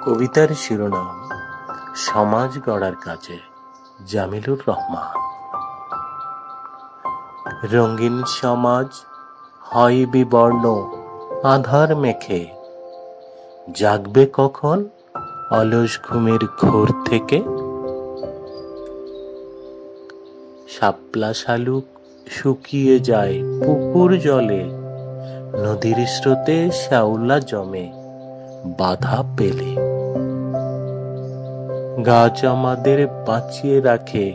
কবিতার শিরোনাম সমাজ গড়ার কাজে জামিলুর রহমান। রঙিন সমাজ হয় বিবর্ণ আধার মেখে, জাগবে কখন অলস ঘুমের ঘোর থেকে। শাপলা শালুক শুকিয়ে যায় পুকুর জলে, নদীর স্রোতে শ্যাওলা জমে বাধা পেলে। গাছ আমাদের বাঁচিয়ে রাখে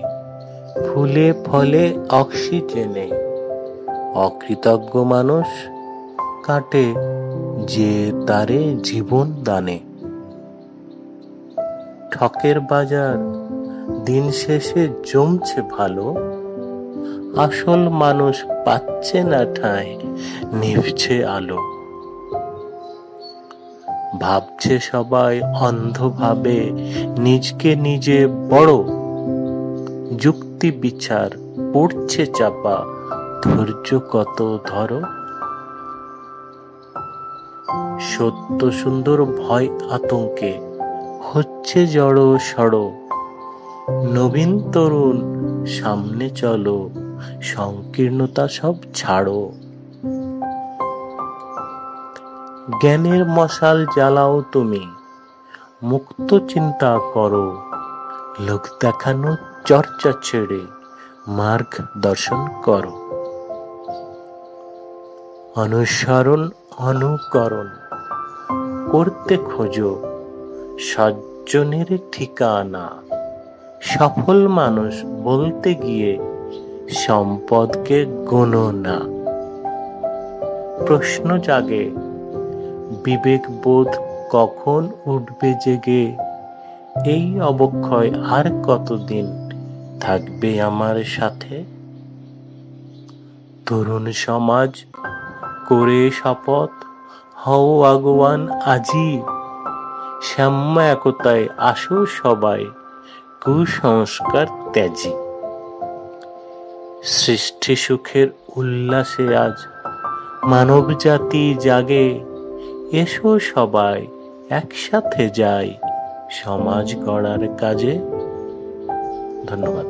ফুলে ফলে অক্সিজেনে, অকৃতজ্ঞ মানুষ কাটে যে তারে জীবন দানে। ঠকের বাজার দিন শেষে জমছে ভালো, আসল মানুষ পাচ্ছে না ঠাঁই, নিভছে আলো। ভাবছে সবাই অন্ধভাবে নিজকে নিজে বড়, যুক্তি বিচার পড়ছে চাপা, ধৈর্য কত ধরো। সত্য সুন্দর ভয় আতঙ্কে হচ্ছে জড়ো সড়ো, নবীন তরুণ সামনে চলো, সংকীর্ণতা সব ছাড়ো। জ্ঞানের মশাল জ্বালাও তুমি, মুক্ত চিন্তা করো, লোক দেখানো চর্চা ছেড়ে মার্গ দর্শন করো। অনুসরণ অনুকরণ করতে খোঁজো সজ্জনের ঠিকানা, সফল মানুষ বলতে গিয়ে সম্পদকে গোনো না। প্রশ্ন জাগে বিবেক বোধ কখন উঠবে জেগে, এই অবক্ষয় আর কতদিন থাকবে আমার সাথে। তরুণ সমাজ করে শপথ হও আগুয়ান আজি, সাম্য একতায় আসো সবাই, কুসংস্কার ত্যাজি। সৃষ্টি সুখের উল্লাসে আজ মানব জাতি জাগে, এসো সবাই একসাথে যাই সমাজ গড়ার কাজে। ধন্যবাদ।